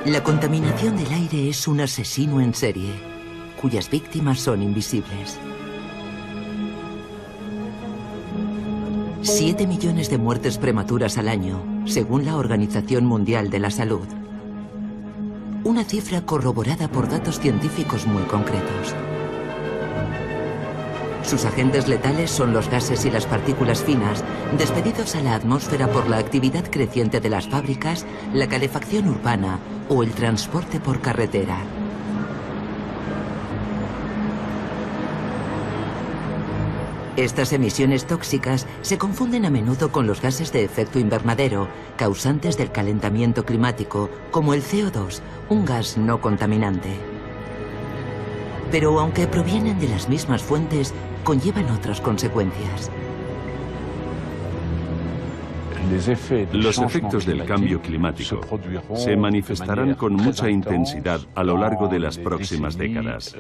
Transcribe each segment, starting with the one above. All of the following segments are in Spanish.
La contaminación del aire es un asesino en serie, cuyas víctimas son invisibles. 7 millones de muertes prematuras al año, según la Organización Mundial de la Salud. Una cifra corroborada por datos científicos muy concretos. Sus agentes letales son los gases y las partículas finas, despedidos a la atmósfera por la actividad creciente de las fábricas, la calefacción urbana o el transporte por carretera. Estas emisiones tóxicas se confunden a menudo con los gases de efecto invernadero, causantes del calentamiento climático, como el CO2, un gas no contaminante. Pero aunque provienen de las mismas fuentes, conllevan otras consecuencias. Los efectos del cambio climático se manifestarán con mucha intensidad a lo largo de las próximas décadas.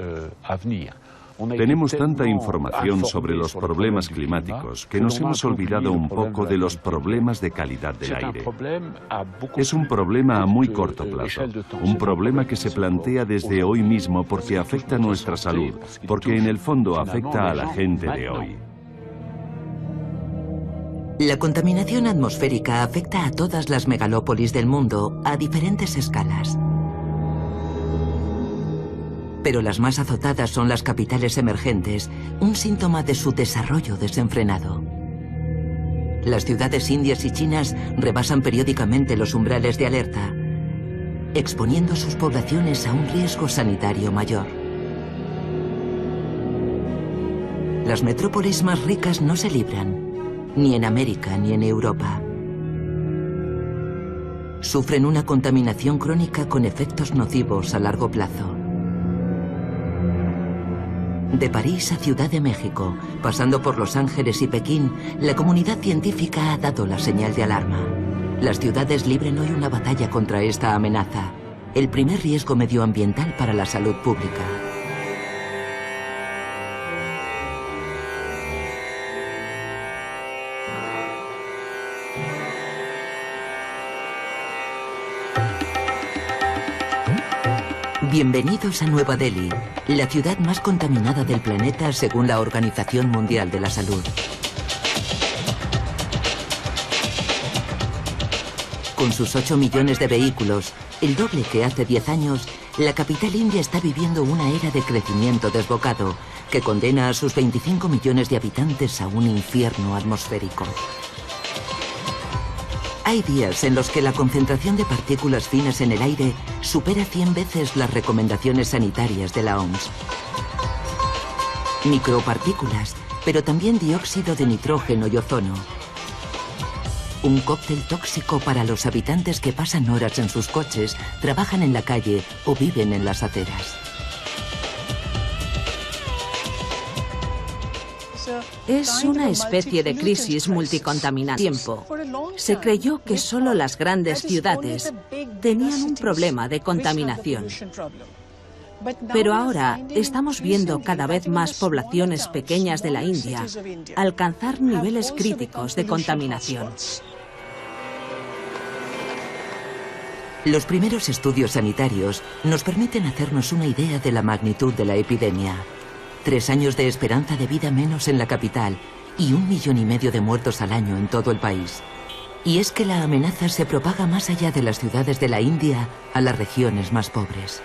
Tenemos tanta información sobre los problemas climáticos que nos hemos olvidado un poco de los problemas de calidad del aire. Es un problema a muy corto plazo, un problema que se plantea desde hoy mismo porque afecta nuestra salud, porque en el fondo afecta a la gente de hoy. La contaminación atmosférica afecta a todas las megalópolis del mundo a diferentes escalas. Pero las más azotadas son las capitales emergentes, un síntoma de su desarrollo desenfrenado. Las ciudades indias y chinas rebasan periódicamente los umbrales de alerta, exponiendo sus poblaciones a un riesgo sanitario mayor. Las metrópolis más ricas no se libran, ni en América ni en Europa. Sufren una contaminación crónica con efectos nocivos a largo plazo. De París a Ciudad de México, pasando por Los Ángeles y Pekín, la comunidad científica ha dado la señal de alarma. Las ciudades libran hoy una batalla contra esta amenaza, el primer riesgo medioambiental para la salud pública. Bienvenidos a Nueva Delhi, la ciudad más contaminada del planeta según la Organización Mundial de la Salud. Con sus 8 millones de vehículos, el doble que hace 10 años, la capital india está viviendo una era de crecimiento desbocado que condena a sus 25 millones de habitantes a un infierno atmosférico. Hay días en los que la concentración de partículas finas en el aire supera 100 veces las recomendaciones sanitarias de la OMS. Micropartículas, pero también dióxido de nitrógeno y ozono. Un cóctel tóxico para los habitantes que pasan horas en sus coches, trabajan en la calle o viven en las aceras. Es una especie de crisis multicontaminante. Se creyó que solo las grandes ciudades tenían un problema de contaminación. Pero ahora estamos viendo cada vez más poblaciones pequeñas de la India alcanzar niveles críticos de contaminación. Los primeros estudios sanitarios nos permiten hacernos una idea de la magnitud de la epidemia. 3 años de esperanza de vida menos en la capital y 1,5 millones de muertos al año en todo el país. Y es que la amenaza se propaga más allá de las ciudades de la India a las regiones más pobres.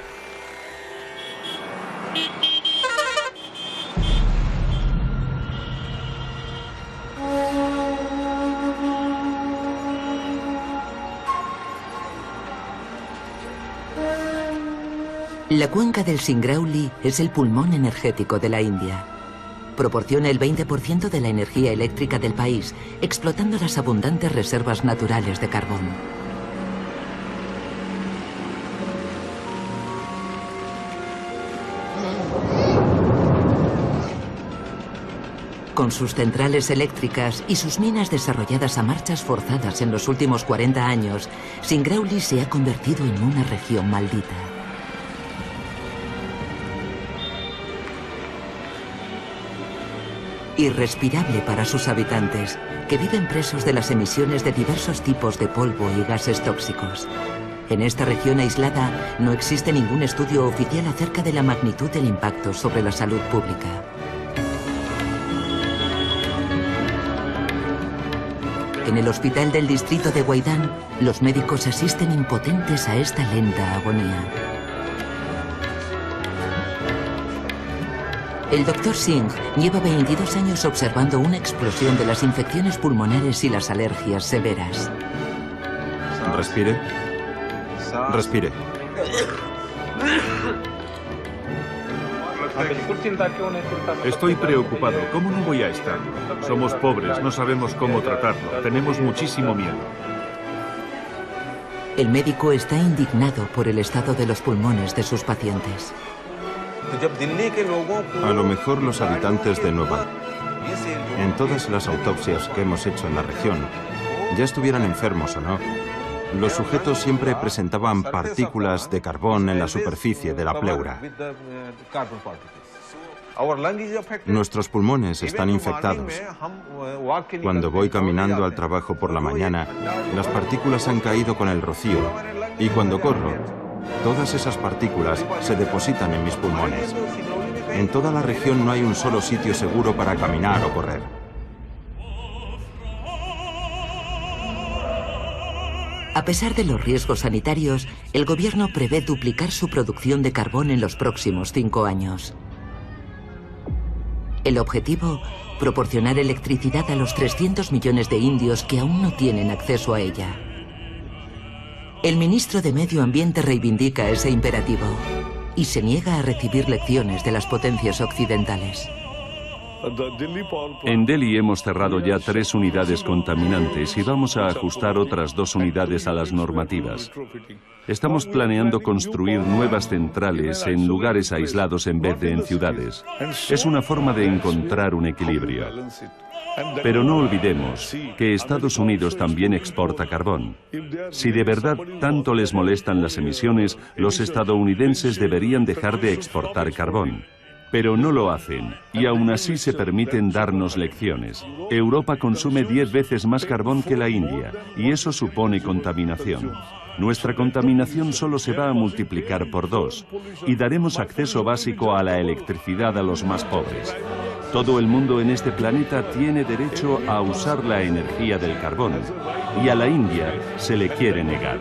La cuenca del Singrauli es el pulmón energético de la India. Proporciona el 20% de la energía eléctrica del país, explotando las abundantes reservas naturales de carbón. Con sus centrales eléctricas y sus minas desarrolladas a marchas forzadas en los últimos 40 años, Singrauli se ha convertido en una región maldita. irrespirable para sus habitantes, que viven presos de las emisiones de diversos tipos de polvo y gases tóxicos. En esta región aislada no existe ningún estudio oficial acerca de la magnitud del impacto sobre la salud pública. En el hospital del distrito de Guaidán, los médicos asisten impotentes a esta lenta agonía. El Dr. Singh lleva 22 años observando una explosión de las infecciones pulmonares y las alergias severas. Respire. Respire. Estoy preocupado. ¿Cómo no voy a estar? Somos pobres, no sabemos cómo tratarlo. Tenemos muchísimo miedo. El médico está indignado por el estado de los pulmones de sus pacientes. A lo mejor los habitantes de Nueva, en todas las autopsias que hemos hecho en la región, ya estuvieran enfermos o no, los sujetos siempre presentaban partículas de carbón en la superficie de la pleura. Nuestros pulmones están infectados. Cuando voy caminando al trabajo por la mañana, las partículas han caído con el rocío, y cuando corro, todas esas partículas se depositan en mis pulmones. En toda la región no hay un solo sitio seguro para caminar o correr. A pesar de los riesgos sanitarios, el gobierno prevé duplicar su producción de carbón en los próximos 5 años. El objetivo, proporcionar electricidad a los 300 millones de indios que aún no tienen acceso a ella. El ministro de Medio Ambiente reivindica ese imperativo y se niega a recibir lecciones de las potencias occidentales. En Delhi hemos cerrado ya 3 unidades contaminantes y vamos a ajustar otras 2 unidades a las normativas. Estamos planeando construir nuevas centrales en lugares aislados en vez de en ciudades. Es una forma de encontrar un equilibrio. Pero no olvidemos que Estados Unidos también exporta carbón. Si de verdad tanto les molestan las emisiones, los estadounidenses deberían dejar de exportar carbón. Pero no lo hacen, y aún así se permiten darnos lecciones. Europa consume 10 veces más carbón que la India, y eso supone contaminación. Nuestra contaminación solo se va a multiplicar por 2, y daremos acceso básico a la electricidad a los más pobres. Todo el mundo en este planeta tiene derecho a usar la energía del carbón, y a la India se le quiere negar.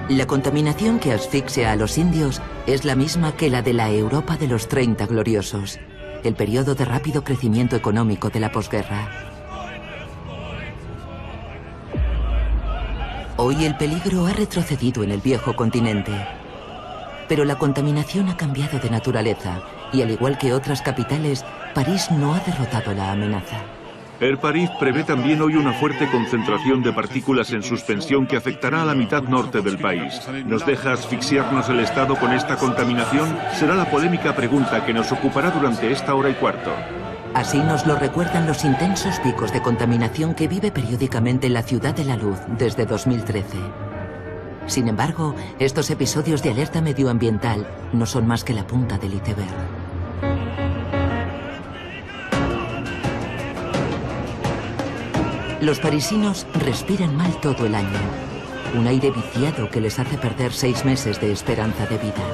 La contaminación que asfixia a los indios es la misma que la de la Europa de los 30 gloriosos, el periodo de rápido crecimiento económico de la posguerra. Hoy el peligro ha retrocedido en el viejo continente, pero la contaminación ha cambiado de naturaleza y al igual que otras capitales, París no ha derrotado la amenaza. Air París prevé también hoy una fuerte concentración de partículas en suspensión que afectará a la mitad norte del país. ¿Nos deja asfixiarnos el estado con esta contaminación? Será la polémica pregunta que nos ocupará durante esta hora y cuarto. Así nos lo recuerdan los intensos picos de contaminación que vive periódicamente la Ciudad de la Luz desde 2013. Sin embargo, estos episodios de alerta medioambiental no son más que la punta del iceberg. Los parisinos respiran mal todo el año, un aire viciado que les hace perder 6 meses de esperanza de vida.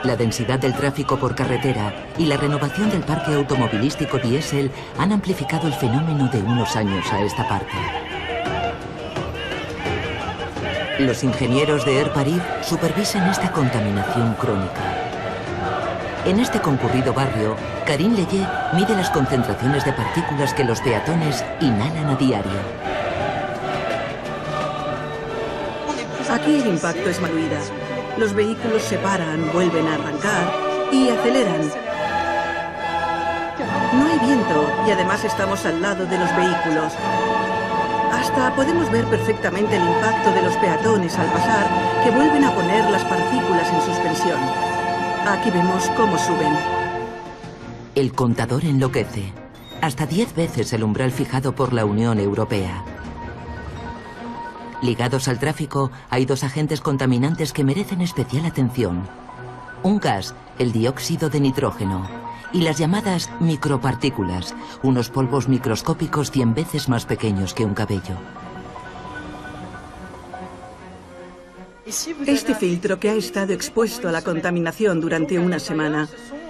La densidad del tráfico por carretera y la renovación del parque automovilístico diésel han amplificado el fenómeno de unos años a esta parte. Los ingenieros de Air París supervisan esta contaminación crónica. En este concurrido barrio, Karim Leye mide las concentraciones de partículas que los peatones inhalan a diario. Aquí el impacto es manuida. Los vehículos se paran, vuelven a arrancar y aceleran. No hay viento y además estamos al lado de los vehículos. Hasta podemos ver perfectamente el impacto de los peatones al pasar, que vuelven a poner las partículas en suspensión. Aquí vemos cómo suben. El contador enloquece. Hasta 10 veces el umbral fijado por la Unión Europea. Ligados al tráfico, hay dos agentes contaminantes que merecen especial atención. Un gas, el dióxido de nitrógeno, y las llamadas micropartículas, unos polvos microscópicos 100 veces más pequeños que un cabello. Este filtro que ha estado expuesto a la contaminación durante una semana.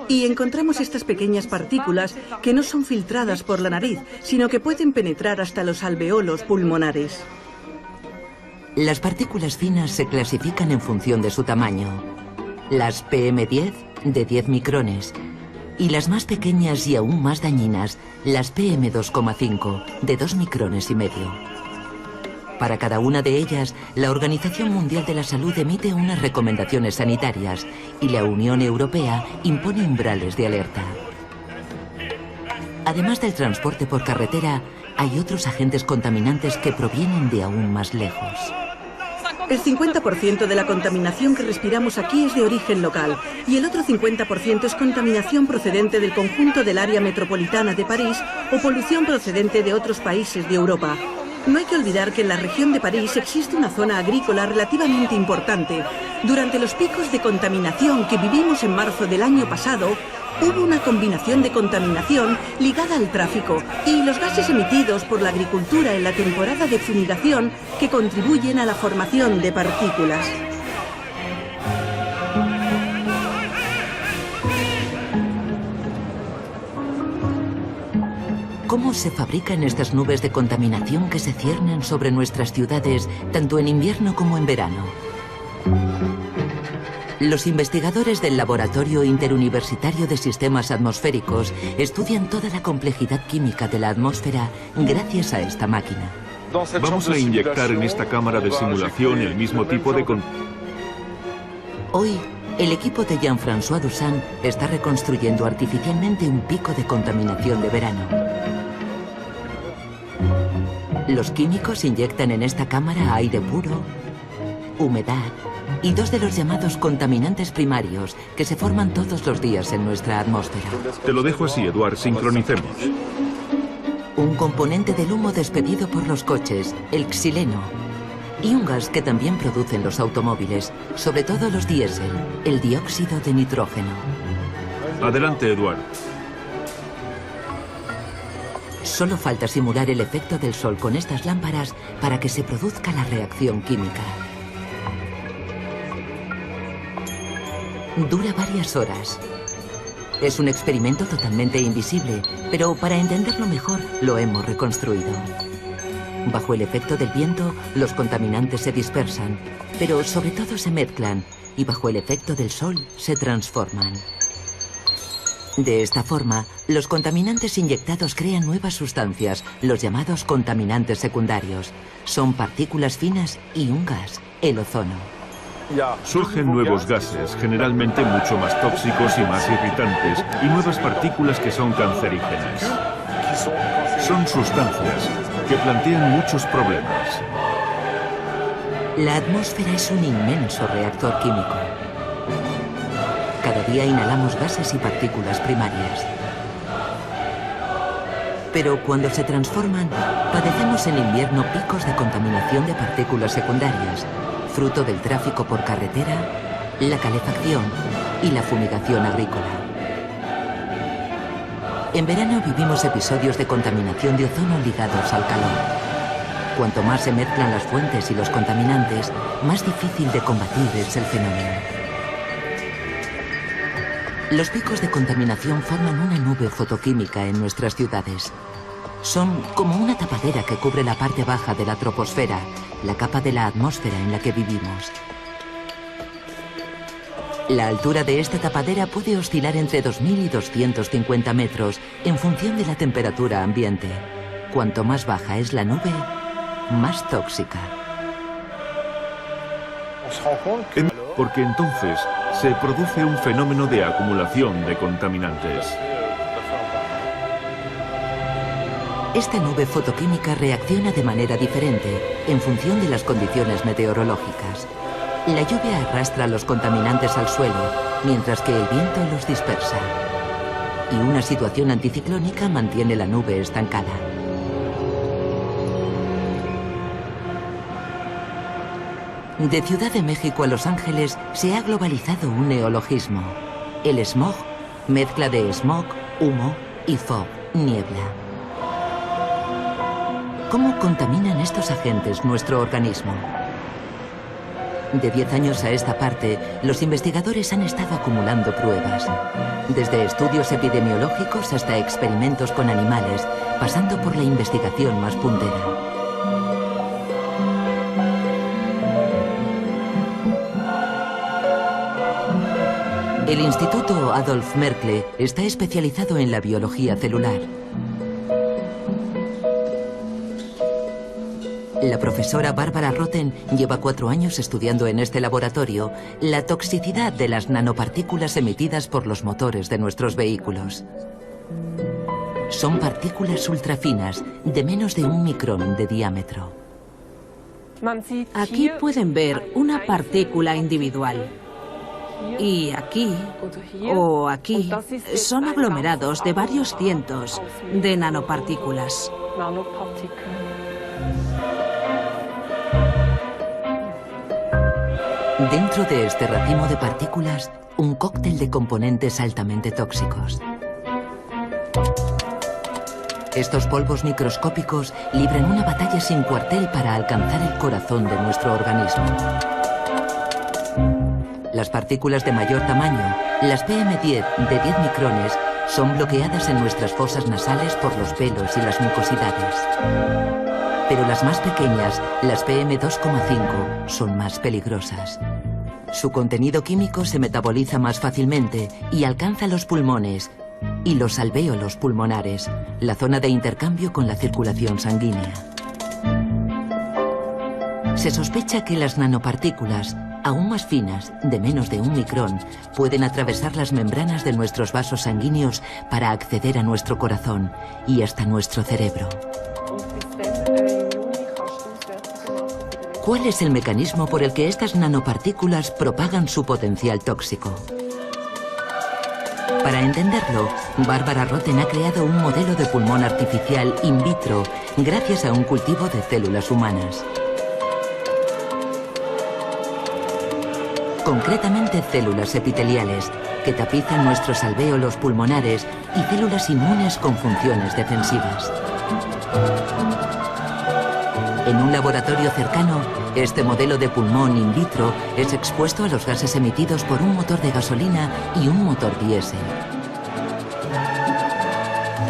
Y encontramos estas pequeñas partículas que no son filtradas por la nariz, sino que pueden penetrar hasta los alveolos pulmonares. Las partículas finas se clasifican en función de su tamaño. Las PM10, de 10 micrones, y las más pequeñas y aún más dañinas, las PM2,5, de 2 micrones y medio. Para cada una de ellas, la Organización Mundial de la Salud emite unas recomendaciones sanitarias y la Unión Europea impone umbrales de alerta. Además del transporte por carretera, hay otros agentes contaminantes que provienen de aún más lejos. El 50% de la contaminación que respiramos aquí es de origen local y el otro 50% es contaminación procedente del conjunto del área metropolitana de París o polución procedente de otros países de Europa. No hay que olvidar que en la región de París existe una zona agrícola relativamente importante. Durante los picos de contaminación que vivimos en marzo del año pasado, hubo una combinación de contaminación ligada al tráfico y los gases emitidos por la agricultura en la temporada de fumigación que contribuyen a la formación de partículas. ¿Cómo se fabrican estas nubes de contaminación que se ciernen sobre nuestras ciudades tanto en invierno como en verano? Los investigadores del Laboratorio Interuniversitario de Sistemas Atmosféricos estudian toda la complejidad química de la atmósfera gracias a esta máquina. Vamos a inyectar en esta cámara de simulación el mismo tipo de... Hoy, el equipo de Jean-François Dusan está reconstruyendo artificialmente un pico de contaminación de verano. Los químicos inyectan en esta cámara aire puro, humedad y dos de los llamados contaminantes primarios que se forman todos los días en nuestra atmósfera. Te lo dejo así, Eduard, sincronicemos. Un componente del humo despedido por los coches, el xileno, y un gas que también producen los automóviles, sobre todo los diésel, el dióxido de nitrógeno. Adelante, Eduard. Solo falta simular el efecto del sol con estas lámparas para que se produzca la reacción química. Dura varias horas. Es un experimento totalmente invisible, pero para entenderlo mejor lo hemos reconstruido. Bajo el efecto del viento, los contaminantes se dispersan, pero sobre todo se mezclan y bajo el efecto del sol se transforman. De esta forma, los contaminantes inyectados crean nuevas sustancias, los llamados contaminantes secundarios. Son partículas finas y un gas, el ozono. Surgen nuevos gases, generalmente mucho más tóxicos y más irritantes, y nuevas partículas que son cancerígenas. Son sustancias que plantean muchos problemas. La atmósfera es un inmenso reactor químico. Cada día inhalamos gases y partículas primarias. Pero cuando se transforman, padecemos en invierno picos de contaminación de partículas secundarias, fruto del tráfico por carretera, la calefacción y la fumigación agrícola. En verano vivimos episodios de contaminación de ozono ligados al calor. Cuanto más se mezclan las fuentes y los contaminantes, más difícil de combatir es el fenómeno. Los picos de contaminación forman una nube fotoquímica en nuestras ciudades. Son como una tapadera que cubre la parte baja de la troposfera, la capa de la atmósfera en la que vivimos. La altura de esta tapadera puede oscilar entre 2.000 y 250 metros en función de la temperatura ambiente. Cuanto más baja es la nube, más tóxica. Porque entonces se produce un fenómeno de acumulación de contaminantes. Esta nube fotoquímica reacciona de manera diferente en función de las condiciones meteorológicas. La lluvia arrastra los contaminantes al suelo, mientras que el viento los dispersa. Y una situación anticiclónica mantiene la nube estancada. De Ciudad de México a Los Ángeles se ha globalizado un neologismo. El smog, mezcla de smog, humo y fog, niebla. ¿Cómo contaminan estos agentes nuestro organismo? De 10 años a esta parte, los investigadores han estado acumulando pruebas. Desde estudios epidemiológicos hasta experimentos con animales, pasando por la investigación más puntera. El Instituto Adolf Merkle está especializado en la biología celular. La profesora Barbara Rotten lleva 4 años estudiando en este laboratorio la toxicidad de las nanopartículas emitidas por los motores de nuestros vehículos. Son partículas ultrafinas de menos de 1 micrón de diámetro. Aquí pueden ver una partícula individual. Y aquí, o aquí, son aglomerados de varios cientos de nanopartículas. Dentro de este racimo de partículas, un cóctel de componentes altamente tóxicos. Estos polvos microscópicos libran una batalla sin cuartel para alcanzar el corazón de nuestro organismo. Las partículas de mayor tamaño, las PM10 de 10 micrones, son bloqueadas en nuestras fosas nasales por los pelos y las mucosidades. Pero las más pequeñas, las PM2,5, son más peligrosas. Su contenido químico se metaboliza más fácilmente y alcanza los pulmones y los alvéolos pulmonares, la zona de intercambio con la circulación sanguínea. Se sospecha que las nanopartículas, aún más finas, de menos de 1 micrón, pueden atravesar las membranas de nuestros vasos sanguíneos para acceder a nuestro corazón y hasta nuestro cerebro. ¿Cuál es el mecanismo por el que estas nanopartículas propagan su potencial tóxico? Para entenderlo, Barbara Rotten ha creado un modelo de pulmón artificial in vitro gracias a un cultivo de células humanas. Concretamente células epiteliales, que tapizan nuestros alvéolos pulmonares y células inmunes con funciones defensivas. En un laboratorio cercano, este modelo de pulmón in vitro es expuesto a los gases emitidos por un motor de gasolina y un motor diésel.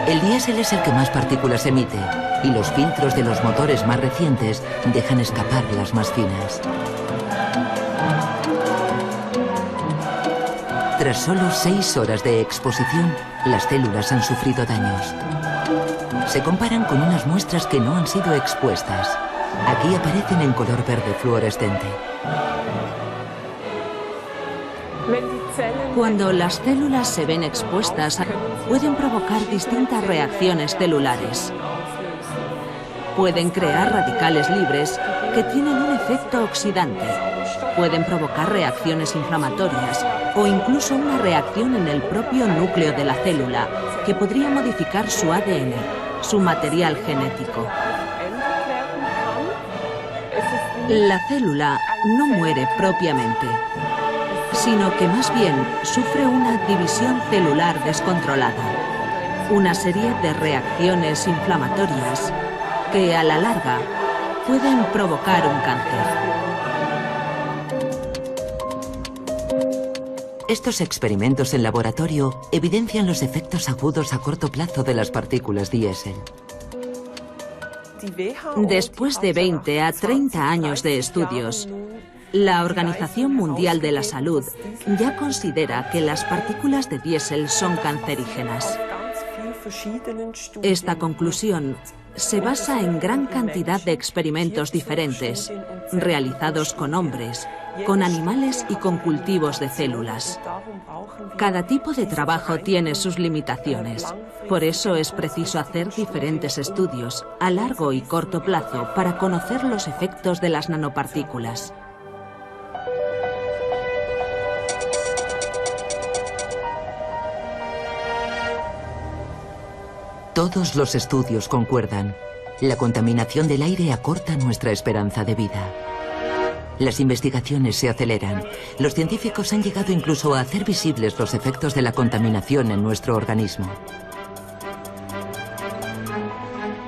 El diésel es el que más partículas emite, y los filtros de los motores más recientes dejan escapar las más finas. Tras solo 6 horas de exposición, las células han sufrido daños. Se comparan con unas muestras que no han sido expuestas. Aquí aparecen en color verde fluorescente. Cuando las células se ven expuestas, pueden provocar distintas reacciones celulares. Pueden crear radicales libres que tienen un efecto oxidante. Pueden provocar reacciones inflamatorias o incluso una reacción en el propio núcleo de la célula que podría modificar su ADN, su material genético. La célula no muere propiamente, sino que más bien sufre una división celular descontrolada, una serie de reacciones inflamatorias que a la larga pueden provocar un cáncer. Estos experimentos en laboratorio evidencian los efectos agudos a corto plazo de las partículas diésel. Después de 20 a 30 años de estudios, la Organización Mundial de la Salud ya considera que las partículas de diésel son cancerígenas. Esta conclusión se basa en gran cantidad de experimentos diferentes, realizados con hombres, con animales y con cultivos de células. Cada tipo de trabajo tiene sus limitaciones. Por eso es preciso hacer diferentes estudios a largo y corto plazo para conocer los efectos de las nanopartículas. Todos los estudios concuerdan. La contaminación del aire acorta nuestra esperanza de vida. Las investigaciones se aceleran. Los científicos han llegado incluso a hacer visibles los efectos de la contaminación en nuestro organismo.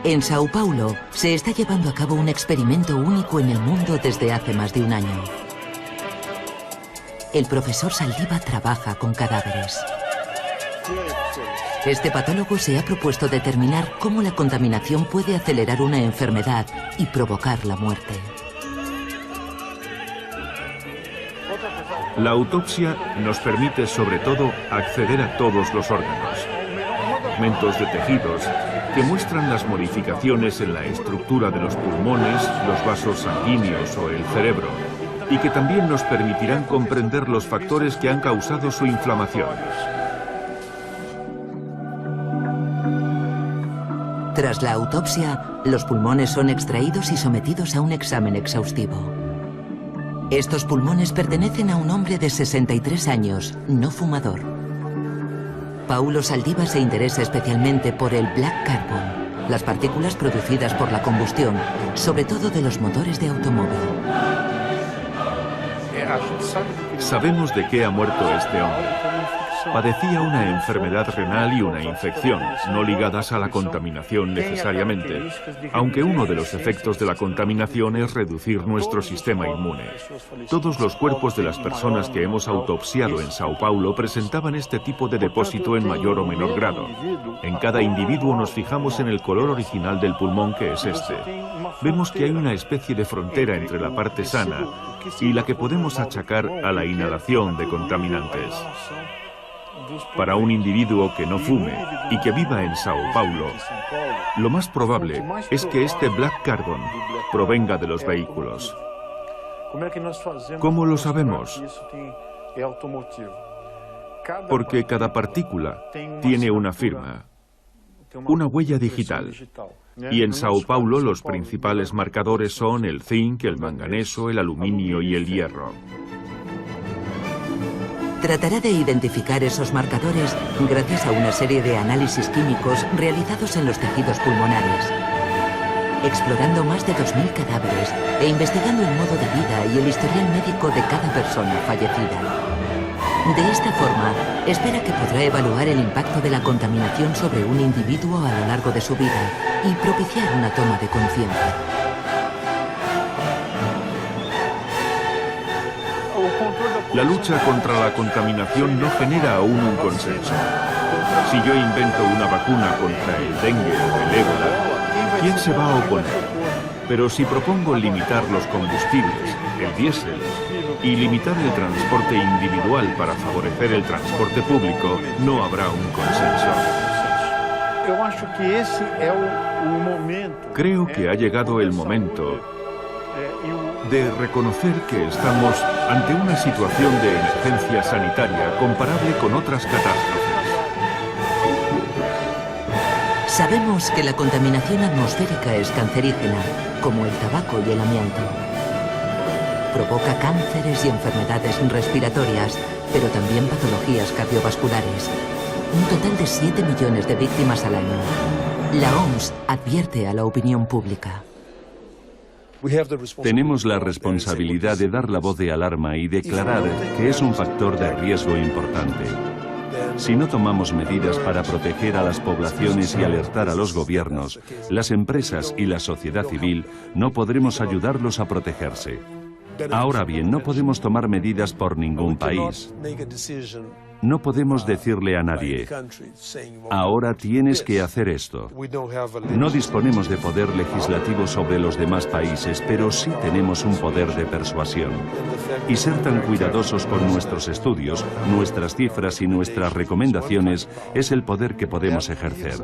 En Sao Paulo se está llevando a cabo un experimento único en el mundo desde hace más de un año. El profesor Saldiva trabaja con cadáveres. Este patólogo se ha propuesto determinar cómo la contaminación puede acelerar una enfermedad y provocar la muerte. La autopsia nos permite, sobre todo, acceder a todos los órganos. Fragmentos de tejidos que muestran las modificaciones en la estructura de los pulmones, los vasos sanguíneos o el cerebro, y que también nos permitirán comprender los factores que han causado su inflamación. Tras la autopsia, los pulmones son extraídos y sometidos a un examen exhaustivo. Estos pulmones pertenecen a un hombre de 63 años, no fumador. Paulo Saldiva se interesa especialmente por el black carbon, las partículas producidas por la combustión, sobre todo de los motores de automóvil. Sabemos de qué ha muerto este hombre. Padecía una enfermedad renal y una infección, no ligadas a la contaminación necesariamente, aunque uno de los efectos de la contaminación es reducir nuestro sistema inmune. Todos los cuerpos de las personas que hemos autopsiado en Sao Paulo presentaban este tipo de depósito en mayor o menor grado. En cada individuo nos fijamos en el color original del pulmón, que es este. Vemos que hay una especie de frontera entre la parte sana y la que podemos achacar a la inhalación de contaminantes. Para un individuo que no fume y que viva en Sao Paulo, lo más probable es que este black carbon provenga de los vehículos. ¿Cómo lo sabemos? Porque cada partícula tiene una firma, una huella digital. Y en Sao Paulo los principales marcadores son el zinc, el manganeso, el aluminio y el hierro. Tratará de identificar esos marcadores gracias a una serie de análisis químicos realizados en los tejidos pulmonares. Explorando más de 2000 cadáveres e investigando el modo de vida y el historial médico de cada persona fallecida. De esta forma, espera que podrá evaluar el impacto de la contaminación sobre un individuo a lo largo de su vida y propiciar una toma de conciencia. La lucha contra la contaminación no genera aún un consenso. Si yo invento una vacuna contra el dengue o el ébola, ¿quién se va a oponer? Pero si propongo limitar los combustibles, el diésel, y limitar el transporte individual para favorecer el transporte público, no habrá un consenso. Creo que ha llegado el momento de reconocer que estamos ante una situación de emergencia sanitaria comparable con otras catástrofes. Sabemos que la contaminación atmosférica es cancerígena, como el tabaco y el amianto. Provoca cánceres y enfermedades respiratorias, pero también patologías cardiovasculares. Un total de 7 millones de víctimas al año. La OMS advierte a la opinión pública. Tenemos la responsabilidad de dar la voz de alarma y declarar que es un factor de riesgo importante. Si no tomamos medidas para proteger a las poblaciones y alertar a los gobiernos, las empresas y la sociedad civil, no podremos ayudarlos a protegerse. Ahora bien, no podemos tomar medidas por ningún país. No podemos decirle a nadie, ahora tienes que hacer esto. No disponemos de poder legislativo sobre los demás países, pero sí tenemos un poder de persuasión. Y ser tan cuidadosos con nuestros estudios, nuestras cifras y nuestras recomendaciones es el poder que podemos ejercer.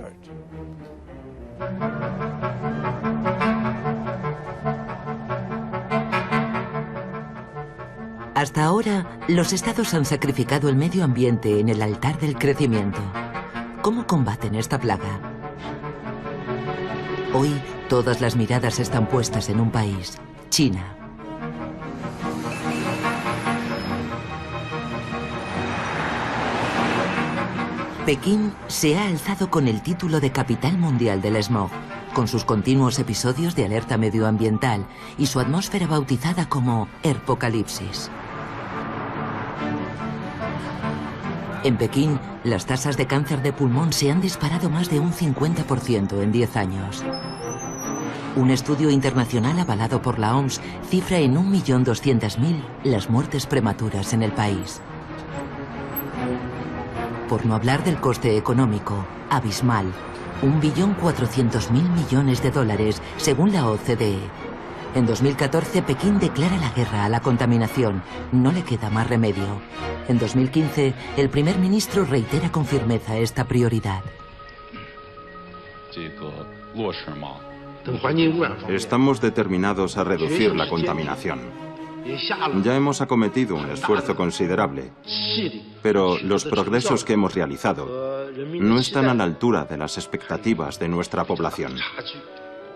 Hasta ahora, los estados han sacrificado el medio ambiente en el altar del crecimiento. ¿Cómo combaten esta plaga? Hoy, todas las miradas están puestas en un país, China. Pekín se ha alzado con el título de capital mundial del smog, con sus continuos episodios de alerta medioambiental y su atmósfera bautizada como Herpocalipsis. En Pekín, las tasas de cáncer de pulmón se han disparado más de un 50% en 10 años. Un estudio internacional avalado por la OMS cifra en 1.200.000 las muertes prematuras en el país. Por no hablar del coste económico, abismal, 1.400.000 millones de dólares, según la OCDE. En 2014, Pekín declara la guerra a la contaminación. No le queda más remedio. En 2015, el primer ministro reitera con firmeza esta prioridad. Estamos determinados a reducir la contaminación. Ya hemos acometido un esfuerzo considerable, pero los progresos que hemos realizado no están a la altura de las expectativas de nuestra población.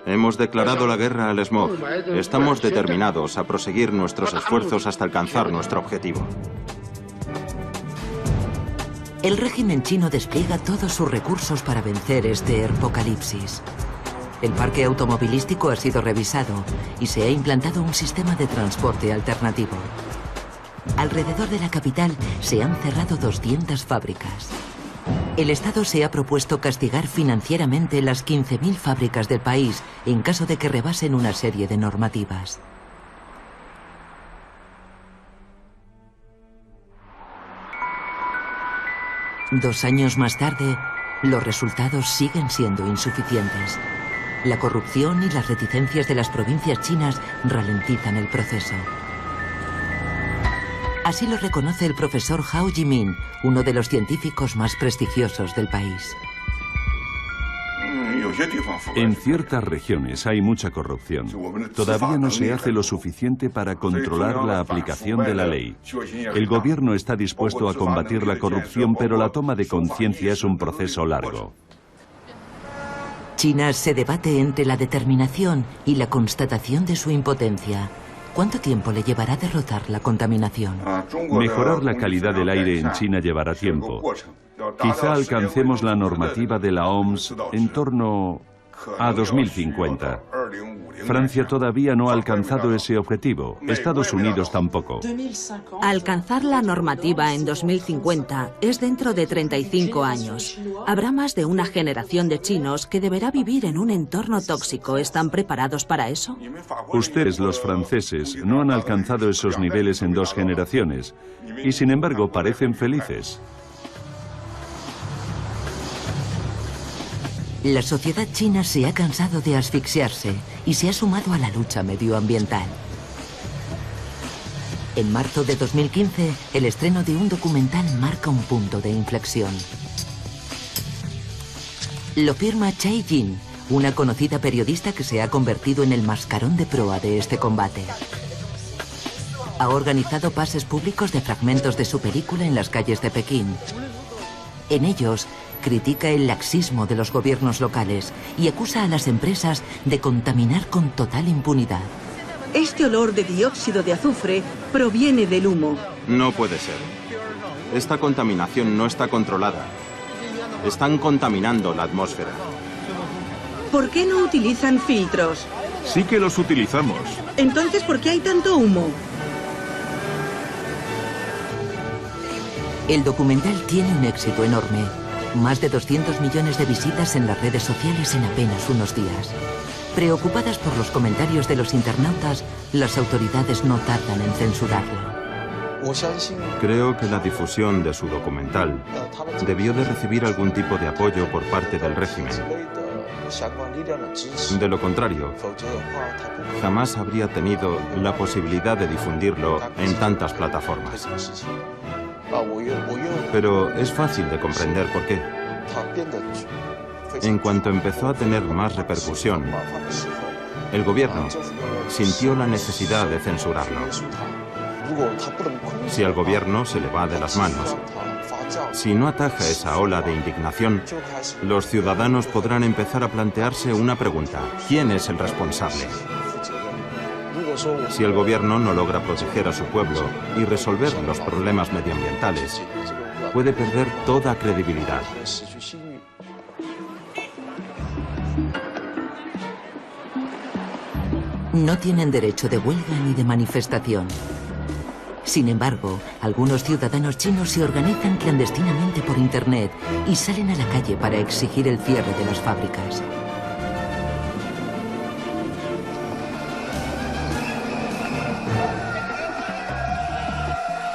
Hemos declarado la guerra al smog. Estamos determinados a proseguir nuestros esfuerzos hasta alcanzar nuestro objetivo. El régimen chino despliega todos sus recursos para vencer este herpocalipsis. El parque automovilístico ha sido revisado y se ha implantado un sistema de transporte alternativo. Alrededor de la capital se han cerrado 200 fábricas. El Estado se ha propuesto castigar financieramente las 15.000 fábricas del país en caso de que rebasen una serie de normativas. Dos años más tarde, los resultados siguen siendo insuficientes. La corrupción y las reticencias de las provincias chinas ralentizan el proceso. Así lo reconoce el profesor Hao Jimin, uno de los científicos más prestigiosos del país. En ciertas regiones hay mucha corrupción. Todavía no se hace lo suficiente para controlar la aplicación de la ley. El gobierno está dispuesto a combatir la corrupción, pero la toma de conciencia es un proceso largo. China se debate entre la determinación y la constatación de su impotencia. ¿Cuánto tiempo le llevará derrotar la contaminación? Mejorar la calidad del aire en China llevará tiempo. Quizá alcancemos la normativa de la OMS en torno a 2050. Francia todavía no ha alcanzado ese objetivo. Estados Unidos tampoco. Alcanzar la normativa en 2050 es dentro de 35 años. Habrá más de una generación de chinos que deberá vivir en un entorno tóxico. ¿Están preparados para eso? Ustedes, los franceses, no han alcanzado esos niveles en 2 generaciones y, sin embargo, parecen felices. La sociedad china se ha cansado de asfixiarse y se ha sumado a la lucha medioambiental. En marzo de 2015, el estreno de un documental marca un punto de inflexión. Lo firma Chai Jin, una conocida periodista que se ha convertido en el mascarón de proa de este combate. Ha organizado pases públicos de fragmentos de su película en las calles de Pekín. En ellos, critica el laxismo de los gobiernos locales y acusa a las empresas de contaminar con total impunidad. Este olor de dióxido de azufre proviene del humo. No puede ser. Esta contaminación no está controlada. Están contaminando la atmósfera. ¿Por qué no utilizan filtros? Sí que los utilizamos. Entonces, ¿por qué hay tanto humo? El documental tiene un éxito enorme. Más de 200 millones de visitas en las redes sociales en apenas unos días. Preocupadas por los comentarios de los internautas, las autoridades no tardan en censurarlo. Creo que la difusión de su documental debió de recibir algún tipo de apoyo por parte del régimen. De lo contrario, jamás habría tenido la posibilidad de difundirlo en tantas plataformas. Pero es fácil de comprender por qué. En cuanto empezó a tener más repercusión, el gobierno sintió la necesidad de censurarlo. Si al gobierno se le va de las manos, si no ataja esa ola de indignación, los ciudadanos podrán empezar a plantearse una pregunta: ¿quién es el responsable? Si el gobierno no logra proteger a su pueblo y resolver los problemas medioambientales, puede perder toda credibilidad. No tienen derecho de huelga ni de manifestación. Sin embargo, algunos ciudadanos chinos se organizan clandestinamente por Internet y salen a la calle para exigir el cierre de las fábricas.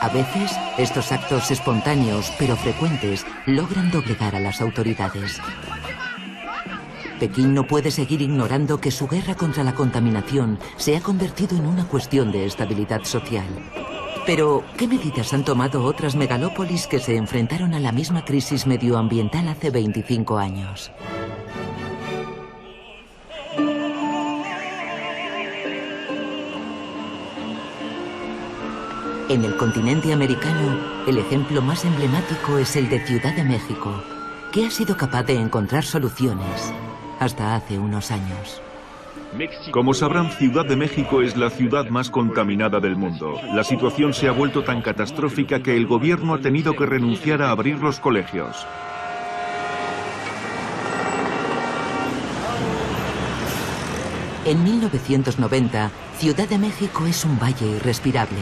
A veces, estos actos espontáneos, pero frecuentes, logran doblegar a las autoridades. Pekín no puede seguir ignorando que su guerra contra la contaminación se ha convertido en una cuestión de estabilidad social. Pero, ¿qué medidas han tomado otras megalópolis que se enfrentaron a la misma crisis medioambiental hace 25 años? En el continente americano, el ejemplo más emblemático es el de Ciudad de México, que ha sido capaz de encontrar soluciones hasta hace unos años. Como sabrán, Ciudad de México es la ciudad más contaminada del mundo. La situación se ha vuelto tan catastrófica que el gobierno ha tenido que renunciar a abrir los colegios. En 1990, Ciudad de México es un valle irrespirable,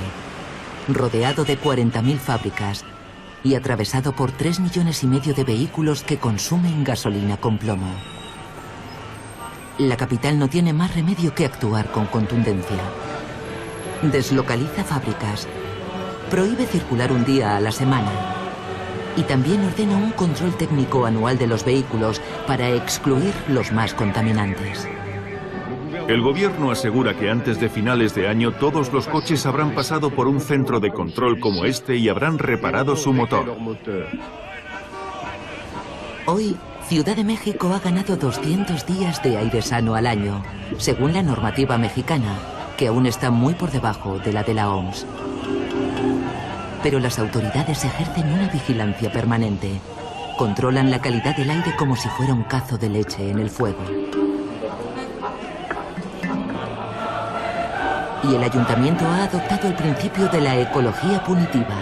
rodeado de 40.000 fábricas y atravesado por 3,5 millones de vehículos que consumen gasolina con plomo. La capital no tiene más remedio que actuar con contundencia. Deslocaliza fábricas, prohíbe circular un día a la semana y también ordena un control técnico anual de los vehículos para excluir los más contaminantes. El gobierno asegura que antes de finales de año todos los coches habrán pasado por un centro de control como este y habrán reparado su motor. Hoy, Ciudad de México ha ganado 200 días de aire sano al año, según la normativa mexicana, que aún está muy por debajo de la de la OMS. Pero las autoridades ejercen una vigilancia permanente. Controlan la calidad del aire como si fuera un cazo de leche en el fuego. Y el ayuntamiento ha adoptado el principio de la ecología punitiva.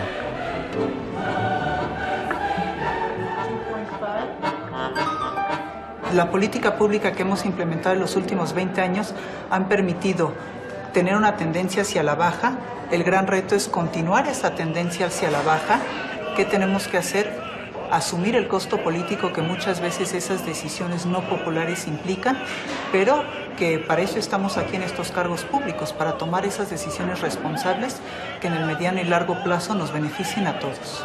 La política pública que hemos implementado en los últimos 20 años han permitido tener una tendencia hacia la baja. El gran reto es continuar esa tendencia hacia la baja. ¿Qué tenemos que hacer? Asumir el costo político que muchas veces esas decisiones no populares implican, pero que para eso estamos aquí en estos cargos públicos, para tomar esas decisiones responsables que en el mediano y largo plazo nos beneficien a todos.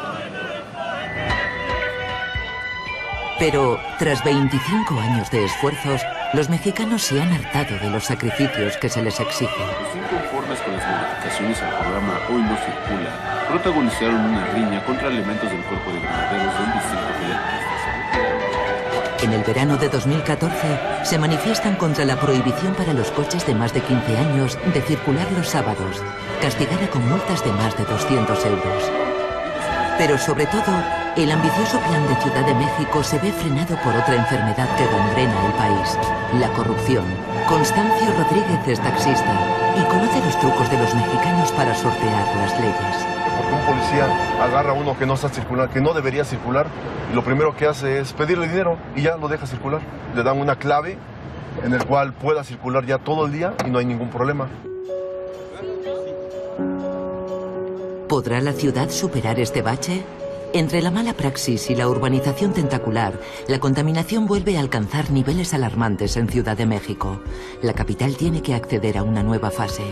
Pero, tras 25 años de esfuerzos, los mexicanos se han hartado de los sacrificios que se les exigen. Los inconformes con las modificaciones al programa Hoy no circula protagonizaron una riña contra elementos del cuerpo de granaderos del distrito federal. En el verano de 2014, se manifiestan contra la prohibición para los coches de más de 15 años de circular los sábados, castigada con multas de más de 200 euros. Pero sobre todo, el ambicioso plan de Ciudad de México se ve frenado por otra enfermedad que gangrena el país, la corrupción. Constancio Rodríguez es taxista y conoce los trucos de los mexicanos para sortear las leyes. Porque un policía agarra a uno que no está circulando, que no debería circular, y lo primero que hace es pedirle dinero y ya lo deja circular. Le dan una clave en el cual pueda circular ya todo el día y no hay ningún problema. ¿Podrá la ciudad superar este bache? Entre la mala praxis y la urbanización tentacular, la contaminación vuelve a alcanzar niveles alarmantes en Ciudad de México. La capital tiene que acceder a una nueva fase.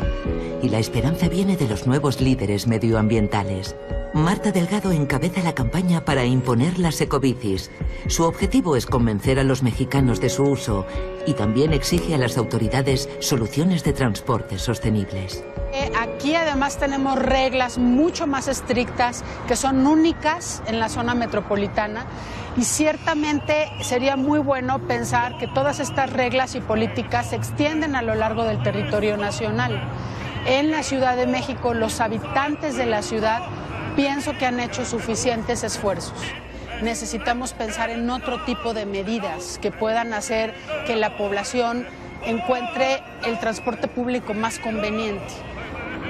Y la esperanza viene de los nuevos líderes medioambientales. Marta Delgado encabeza la campaña para imponer las ecobicis. Su objetivo es convencer a los mexicanos de su uso y también exige a las autoridades soluciones de transporte sostenibles. Aquí además tenemos reglas mucho más estrictas que son únicas en la zona metropolitana y ciertamente sería muy bueno pensar que todas estas reglas y políticas se extienden a lo largo del territorio nacional. En la Ciudad de México, los habitantes de la ciudad pienso que han hecho suficientes esfuerzos. Necesitamos pensar en otro tipo de medidas que puedan hacer que la población encuentre el transporte público más conveniente.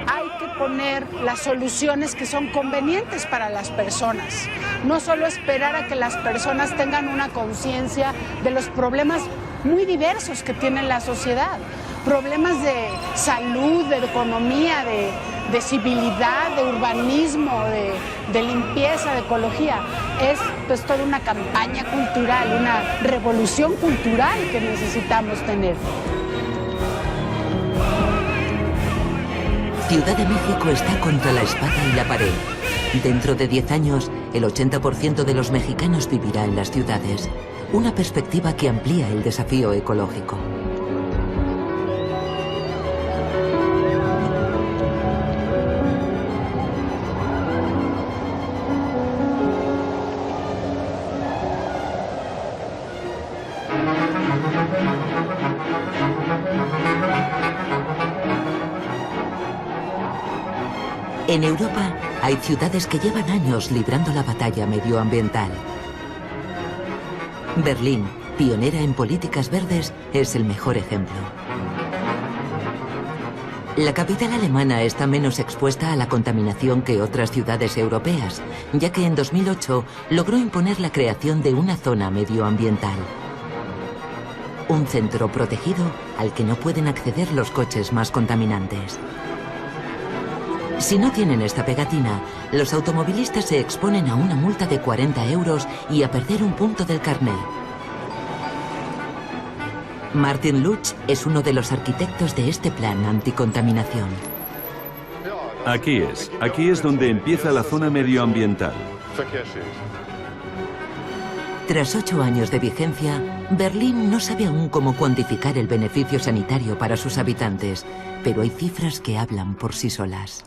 Hay que poner las soluciones que son convenientes para las personas. No solo esperar a que las personas tengan una conciencia de los problemas muy diversos que tiene la sociedad. problemas de salud, de economía, de civilidad, de urbanismo, de limpieza, de ecología. Es pues toda una campaña cultural, una revolución cultural que necesitamos tener. Ciudad de México está contra la espada y la pared. Dentro de 10 años, el 80% de los mexicanos vivirá en las ciudades. Una perspectiva que amplía el desafío ecológico. En Europa hay ciudades que llevan años librando la batalla medioambiental. Berlín, pionera en políticas verdes, es el mejor ejemplo. La capital alemana está menos expuesta a la contaminación que otras ciudades europeas, ya que en 2008 logró imponer la creación de una zona medioambiental. Un centro protegido al que no pueden acceder los coches más contaminantes. Si no tienen esta pegatina, los automovilistas se exponen a una multa de 40 € y a perder un punto del carné. Martin Lutz es uno de los arquitectos de este plan anticontaminación. Aquí es donde empieza la zona medioambiental. Tras 8 años de vigencia, Berlín no sabe aún cómo cuantificar el beneficio sanitario para sus habitantes, pero hay cifras que hablan por sí solas.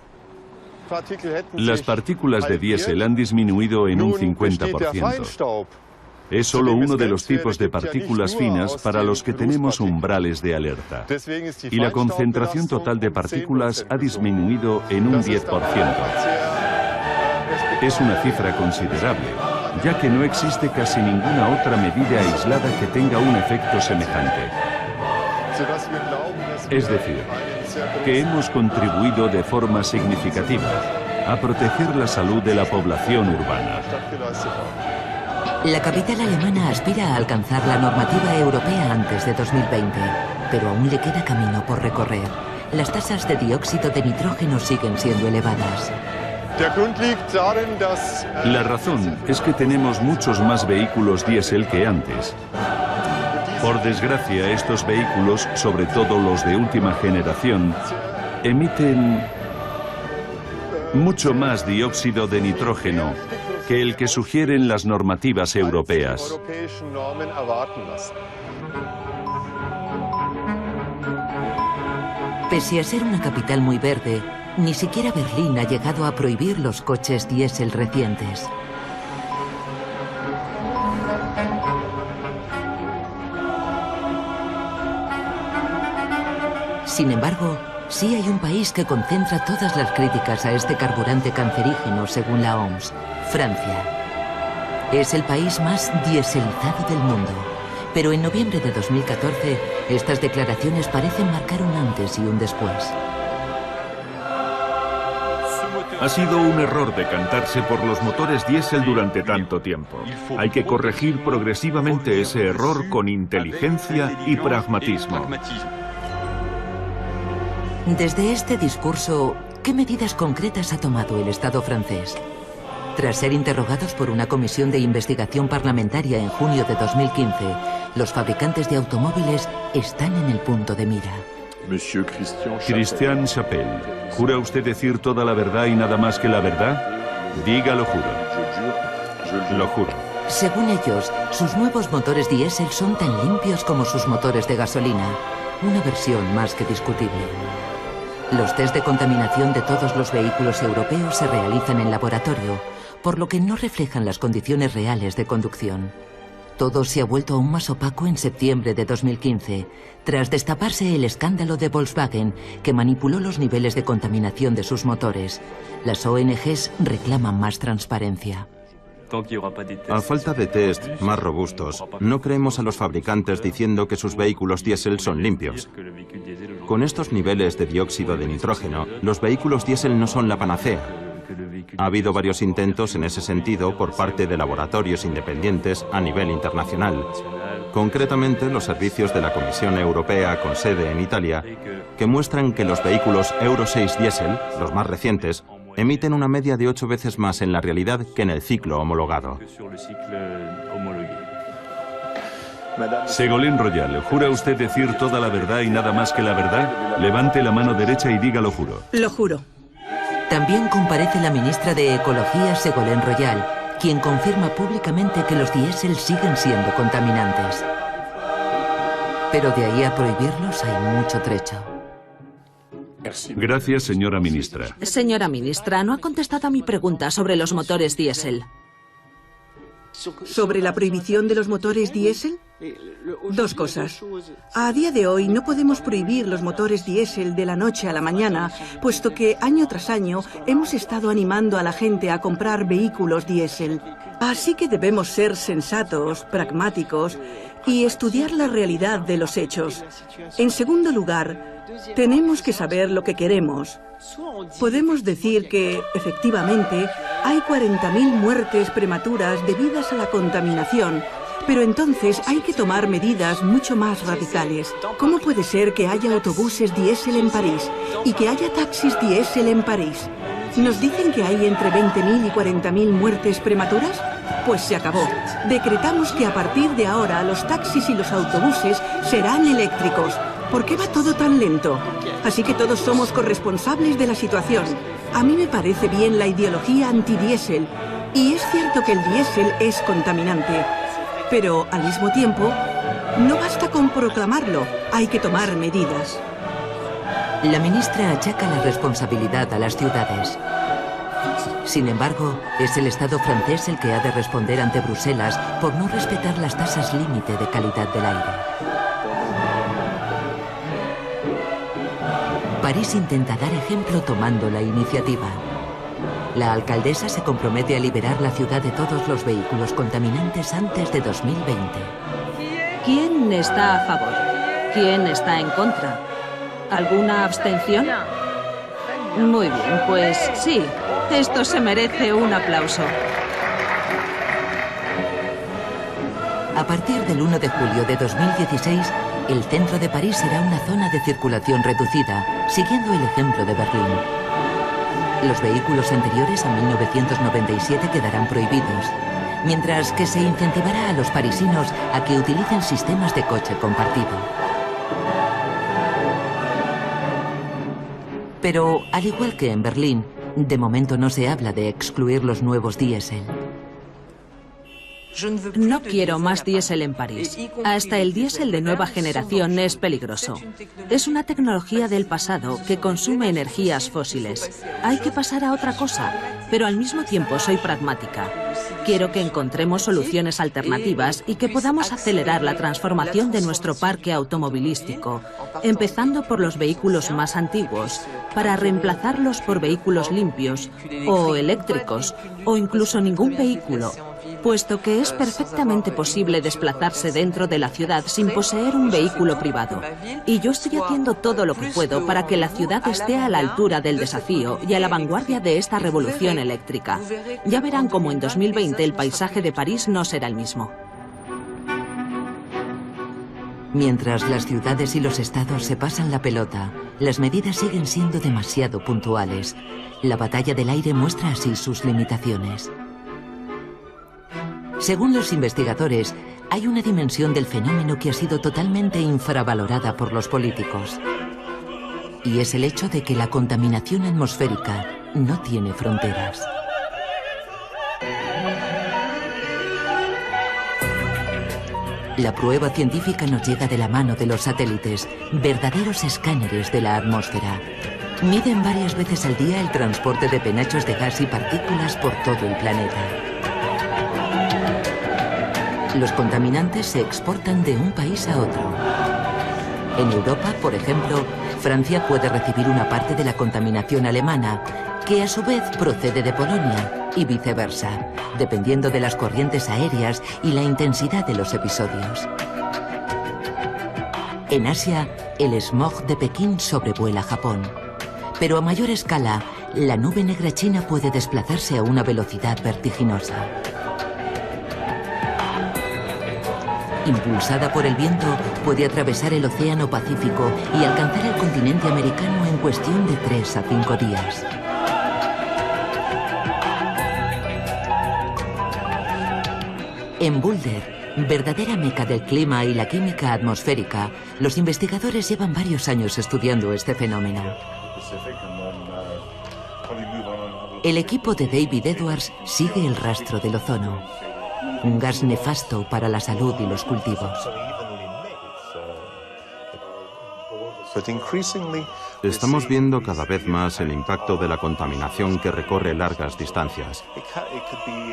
Las partículas de diésel han disminuido en un 50%. Es solo uno de los tipos de partículas finas para los que tenemos umbrales de alerta. Y la concentración total de partículas ha disminuido en un 10%. Es una cifra considerable, ya que no existe casi ninguna otra medida aislada que tenga un efecto semejante. Es decir, que hemos contribuido de forma significativa a proteger la salud de la población urbana. La capital alemana aspira a alcanzar la normativa europea antes de 2020, pero aún le queda camino por recorrer. Las tasas de dióxido de nitrógeno siguen siendo elevadas. La razón es que tenemos muchos más vehículos diésel que antes. Por desgracia, estos vehículos, sobre todo los de última generación, emiten mucho más dióxido de nitrógeno que el que sugieren las normativas europeas. Pese a ser una capital muy verde, ni siquiera Berlín ha llegado a prohibir los coches diésel recientes. Sin embargo, sí hay un país que concentra todas las críticas a este carburante cancerígeno, según la OMS, Francia. Es el país más dieselizado del mundo, pero en noviembre de 2014, estas declaraciones parecen marcar un antes y un después. Ha sido un error decantarse por los motores diésel durante tanto tiempo. Hay que corregir progresivamente ese error con inteligencia y pragmatismo. Desde este discurso, ¿qué medidas concretas ha tomado el Estado francés? Tras ser interrogados por una comisión de investigación parlamentaria en junio de 2015, los fabricantes de automóviles están en el punto de mira. Christian Chapel, ¿jura usted decir toda la verdad y nada más que la verdad? Diga lo juro. Lo juro. Según ellos, sus nuevos motores diésel son tan limpios como sus motores de gasolina, una versión más que discutible. Los test de contaminación de todos los vehículos europeos se realizan en laboratorio, por lo que no reflejan las condiciones reales de conducción. Todo se ha vuelto aún más opaco en septiembre de 2015, tras destaparse el escándalo de Volkswagen, que manipuló los niveles de contaminación de sus motores. Las ONGs reclaman más transparencia. A falta de test más robustos, no creemos a los fabricantes diciendo que sus vehículos diésel son limpios. Con estos niveles de dióxido de nitrógeno, los vehículos diésel no son la panacea. Ha habido varios intentos en ese sentido por parte de laboratorios independientes a nivel internacional. concretamente los servicios de la Comisión Europea con sede en Italia, que muestran que los vehículos Euro 6 diésel, los más recientes, emiten una media de 8 veces más en la realidad que en el ciclo homologado. Ségolène Royal, ¿jura usted decir toda la verdad y nada más que la verdad? Levante la mano derecha y diga lo juro. Lo juro. También comparece la ministra de Ecología, Ségolène Royal, quien confirma públicamente que los diésel siguen siendo contaminantes. Pero de ahí a prohibirlos hay mucho trecho. Gracias, señora ministra. Señora ministra, no ha contestado a mi pregunta sobre los motores diésel. ¿Sobre la prohibición de los motores diésel? Dos cosas. A día de hoy no podemos prohibir los motores diésel de la noche a la mañana, puesto que año tras año hemos estado animando a la gente a comprar vehículos diésel. Así que debemos ser sensatos, pragmáticos y estudiar la realidad de los hechos. En segundo lugar, tenemos que saber lo que queremos. Podemos decir que, efectivamente, hay 40.000 muertes prematuras debidas a la contaminación, pero entonces hay que tomar medidas mucho más radicales. ¿Cómo puede ser que haya autobuses diésel en París y que haya taxis diésel en París? ¿Nos dicen que hay entre 20.000 y 40.000 muertes prematuras? Pues se acabó. Decretamos que a partir de ahora los taxis y los autobuses serán eléctricos. ¿Por qué va todo tan lento? Así que todos somos corresponsables de la situación. A mí me parece bien la ideología antidiésel, y es cierto que el diésel es contaminante. Pero, al mismo tiempo, no basta con proclamarlo, hay que tomar medidas. La ministra achaca la responsabilidad a las ciudades. Sin embargo, es el Estado francés el que ha de responder ante Bruselas por no respetar las tasas límite de calidad del aire. París intenta dar ejemplo tomando la iniciativa. La alcaldesa se compromete a liberar la ciudad de todos los vehículos contaminantes antes de 2020. ¿Quién está a favor? ¿Quién está en contra? ¿Alguna abstención? Muy bien, pues sí, esto se merece un aplauso. A partir del 1 de julio de 2016, el centro de París será una zona de circulación reducida, siguiendo el ejemplo de Berlín. Los vehículos anteriores a 1997 quedarán prohibidos, mientras que se incentivará a los parisinos a que utilicen sistemas de coche compartido. Pero, al igual que en Berlín, de momento no se habla de excluir los nuevos diésel. No quiero más diésel en París. Hasta el diésel de nueva generación es peligroso. Es una tecnología del pasado que consume energías fósiles. Hay que pasar a otra cosa, pero al mismo tiempo soy pragmática. Quiero que encontremos soluciones alternativas y que podamos acelerar la transformación de nuestro parque automovilístico, empezando por los vehículos más antiguos, para reemplazarlos por vehículos limpios o eléctricos, o incluso ningún vehículo, puesto que es perfectamente posible desplazarse dentro de la ciudad sin poseer un vehículo privado. Y yo estoy haciendo todo lo que puedo para que la ciudad esté a la altura del desafío y a la vanguardia de esta revolución eléctrica. Ya verán cómo en 2020 el paisaje de París no será el mismo. Mientras las ciudades y los estados se pasan la pelota, las medidas siguen siendo demasiado puntuales. La batalla del aire muestra así sus limitaciones. Según los investigadores, hay una dimensión del fenómeno que ha sido totalmente infravalorada por los políticos. Y es el hecho de que la contaminación atmosférica no tiene fronteras. La prueba científica nos llega de la mano de los satélites, verdaderos escáneres de la atmósfera. Miden varias veces al día el transporte de penachos de gas y partículas por todo el planeta. Los contaminantes se exportan de un país a otro. En Europa, por ejemplo, Francia puede recibir una parte de la contaminación alemana, que a su vez procede de Polonia, y viceversa, dependiendo de las corrientes aéreas y la intensidad de los episodios. En Asia, el smog de Pekín sobrevuela Japón. Pero a mayor escala, la nube negra china puede desplazarse a una velocidad vertiginosa. Impulsada por el viento, puede atravesar el Océano Pacífico y alcanzar el continente americano en cuestión de 3 a 5 días. En Boulder, verdadera meca del clima y la química atmosférica, los investigadores llevan varios años estudiando este fenómeno. El equipo de David Edwards sigue el rastro del ozono, un gas nefasto para la salud y los cultivos. Estamos viendo cada vez más el impacto de la contaminación que recorre largas distancias.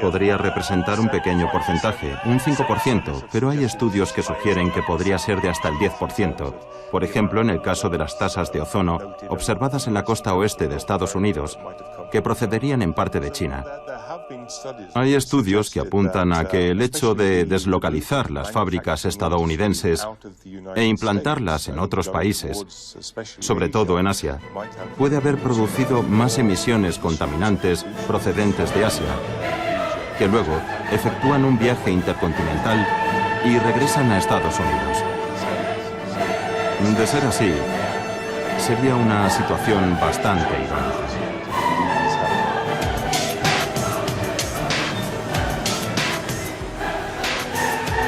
Podría representar un pequeño porcentaje, un 5%, pero hay estudios que sugieren que podría ser de hasta el 10%. Por ejemplo, en el caso de las tasas de ozono observadas en la costa oeste de Estados Unidos, que procederían en parte de China. Hay estudios que apuntan a que el hecho de deslocalizar las fábricas estadounidenses e implantarlas en otros países, sobre todo en Asia, puede haber producido más emisiones contaminantes procedentes de Asia, que luego efectúan un viaje intercontinental y regresan a Estados Unidos. De ser así, sería una situación bastante irónica.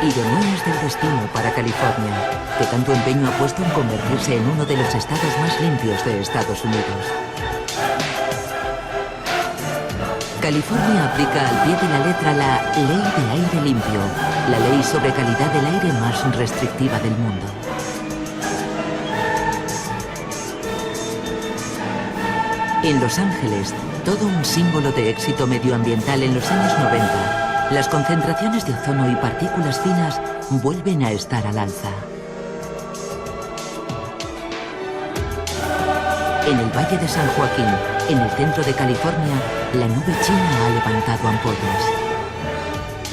Ironías del destino para California, que tanto empeño ha puesto en convertirse en uno de los estados más limpios de Estados Unidos. California aplica al pie de la letra la Ley de Aire Limpio, la ley sobre calidad del aire más restrictiva del mundo. En Los Ángeles, todo un símbolo de éxito medioambiental en los años 90, las concentraciones de ozono y partículas finas vuelven a estar al alza. En el Valle de San Joaquín, en el centro de California, la nube china ha levantado ampollas.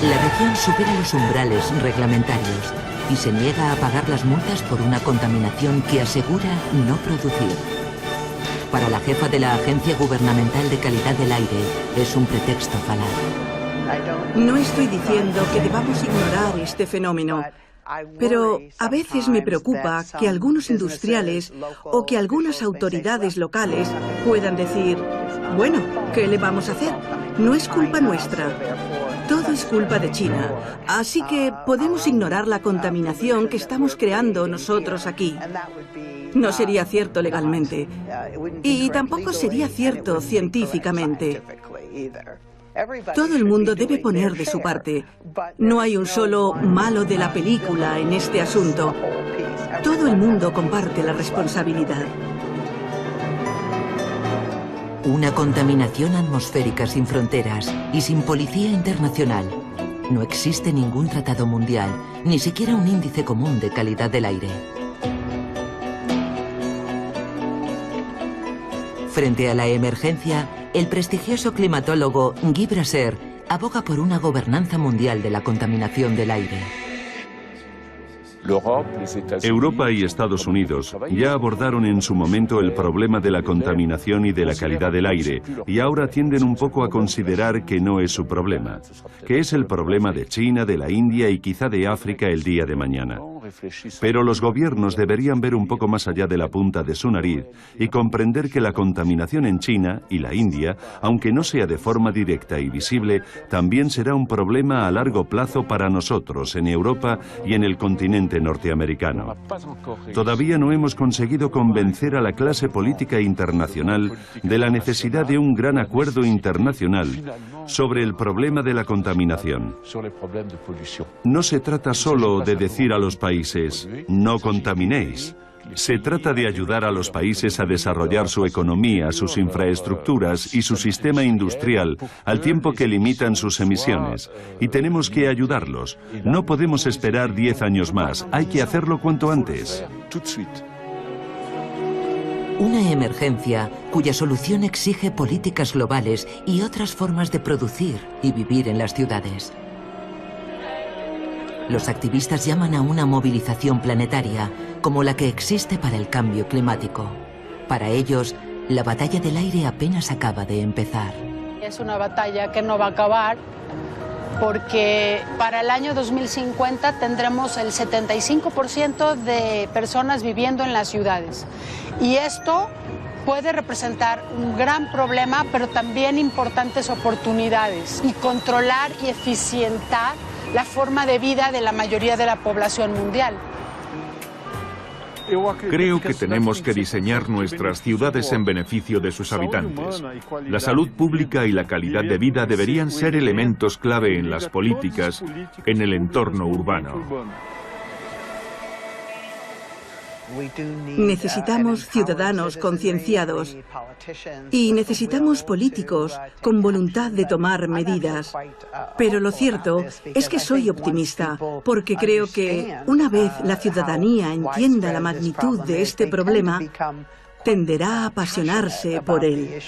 La región supera los umbrales reglamentarios y se niega a pagar las multas por una contaminación que asegura no producir. Para la jefa de la Agencia Gubernamental de Calidad del Aire, es un pretexto falaz. No estoy diciendo que debamos ignorar este fenómeno, pero a veces me preocupa que algunos industriales o que algunas autoridades locales puedan decir, bueno, ¿qué le vamos a hacer? No es culpa nuestra. Todo es culpa de China, así que podemos ignorar la contaminación que estamos creando nosotros aquí. No sería cierto legalmente, y tampoco sería cierto científicamente. Todo el mundo debe poner de su parte. No hay un solo malo de la película en este asunto. Todo el mundo comparte la responsabilidad. Una contaminación atmosférica sin fronteras y sin policía internacional. No existe ningún tratado mundial, ni siquiera un índice común de calidad del aire. Frente a la emergencia, el prestigioso climatólogo Guy Brasser aboga por una gobernanza mundial de la contaminación del aire. Europa y Estados Unidos ya abordaron en su momento el problema de la contaminación y de la calidad del aire, y ahora tienden un poco a considerar que no es su problema, que es el problema de China, de la India y quizá de África el día de mañana. Pero los gobiernos deberían ver un poco más allá de la punta de su nariz y comprender que la contaminación en China y la India, aunque no sea de forma directa y visible, también será un problema a largo plazo para nosotros en Europa y en el continente norteamericano. Todavía no hemos conseguido convencer a la clase política internacional de la necesidad de un gran acuerdo internacional sobre el problema de la contaminación. No se trata solo de decir a los países, no contaminéis. Se trata de ayudar a los países a desarrollar su economía, sus infraestructuras y su sistema industrial al tiempo que limitan sus emisiones. Y tenemos que ayudarlos. No podemos esperar 10 años más. Hay que hacerlo cuanto antes. Una emergencia cuya solución exige políticas globales y otras formas de producir y vivir en las ciudades. Los activistas llaman a una movilización planetaria como la que existe para el cambio climático. Para ellos, la batalla del aire apenas acaba de empezar. Es una batalla que no va a acabar porque para el año 2050 tendremos el 75% de personas viviendo en las ciudades. Y esto puede representar un gran problema, pero también importantes oportunidades, y controlar y eficientar la forma de vida de la mayoría de la población mundial. Creo que tenemos que diseñar nuestras ciudades en beneficio de sus habitantes. La salud pública y la calidad de vida deberían ser elementos clave en las políticas en el entorno urbano. Necesitamos ciudadanos concienciados y necesitamos políticos con voluntad de tomar medidas. Pero lo cierto es que soy optimista, porque creo que una vez la ciudadanía entienda la magnitud de este problema, tenderá a apasionarse por él.